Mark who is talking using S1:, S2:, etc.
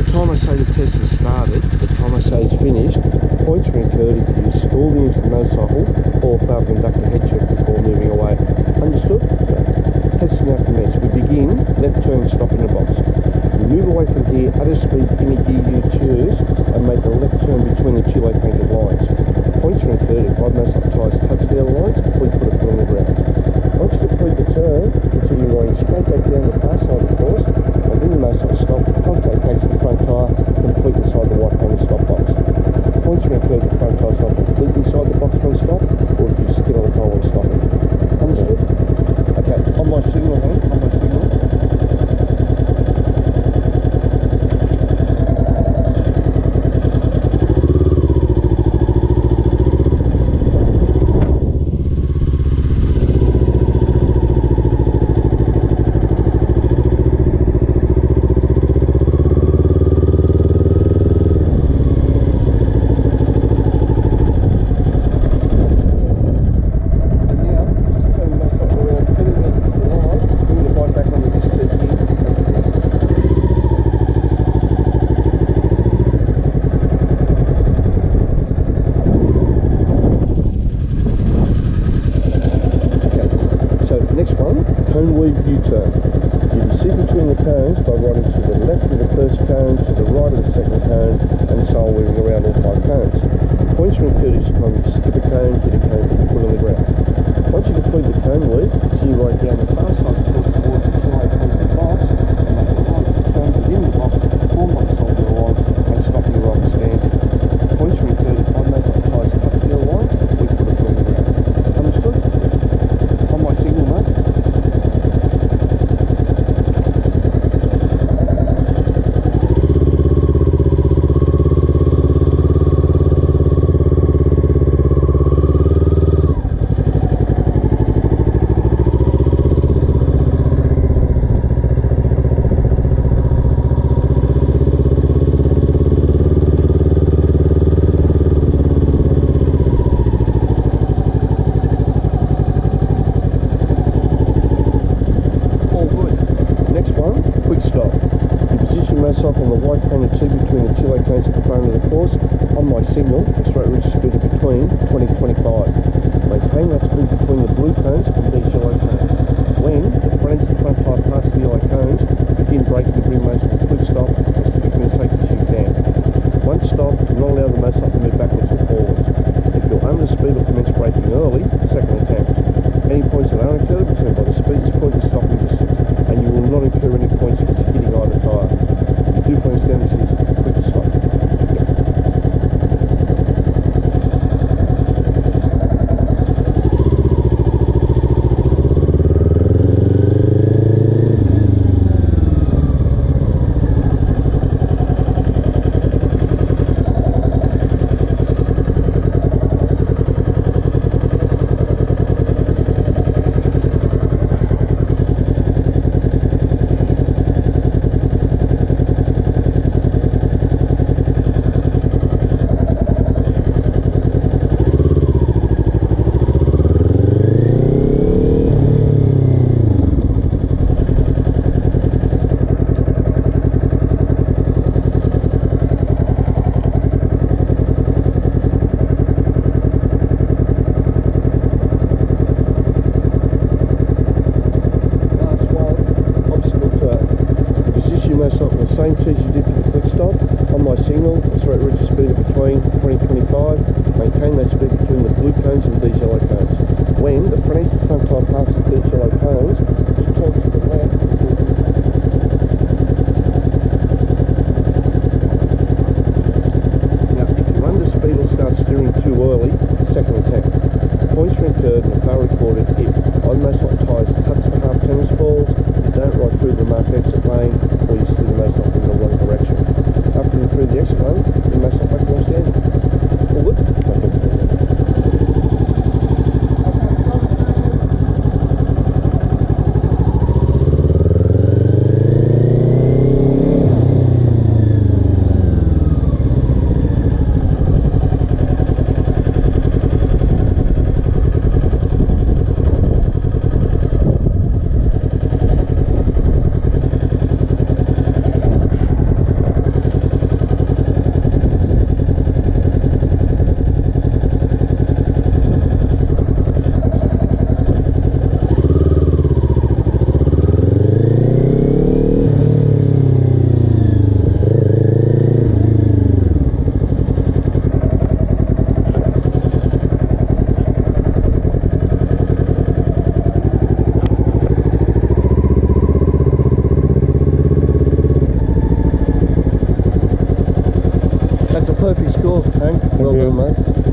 S1: the time I say the test has started, the time I say it's finished, points are incurred if you stall the engine motorcycle or fail to conduct a head check before moving away. Understood? Yeah. Testing now commenced. We begin left turn, stop in the box. We move away from here at a speed any gear you choose and make a left turn between the two painted lines. Points are incurred if either motorcycle tyres touch the other lines or you put a foot on the ground. Once you complete the turn, continue running straight back down the far side of the course, and when the motorcycle stop, contact takes the front tyre complete inside the white painted stop box. Points are incurred if the front tyre is not completely inside the box when stopped, or if you skid on the tyre when stopping. Understood? Okay, on my signal, on my signal. U-turn. You can see between the cones by riding to the left of the first cone, to the right of the second cone, and so on, weaving around all 5 cones. Points are incurred each time you skip a cone, hit a cone, put your foot on the ground. Once you complete the cone weave, continue right down the far side of the course towards the two-way painted box, and make a right turn within the box, form by the solid lines, and stop your right standing. Points are incurred if one motorcycle tyres touch the other lines, we put a foot on the ground. Understood? On my signal, mate. Myself on the white painted tube between the two cones at the front of the course. On my signal, Stay Urigt speed between 20 to 25. Maintain that speed between the blue cones and these yellow cones. When the front and front tyre pass the yellow cones, begin braking and bring motorcycle to a quick stop as quickly and safely as you can. Once stopped, do not allow the motorcycle to move backwards or forwards. If you're under speed or commence braking early, second attempt. Any points that are incurred between by the speed, point and stopping distance, and you will not incur any points for skidding either tyre. Do for instance, this is a quick stop. The same cheese you did for the quick stop. On my signal, Stay Urigt speed between 20 to 25. Maintain that speed between the blue cones and these yellow cones. When the front edge of the front tyre passes these yellow cones, you turn to the left. Now, if you run the speed or start steering too early, second attempt. Points are incurred and the fail recorded if either motorcycle tyres touch the half tennis balls, you don't ride through the marked exit lane, or you steer the motorcycle in the wrong direction. After you through the exit lane, you motorcycle back to standing. All good? Okay. Perfect score, Hank. Well
S2: you.
S1: done, mate.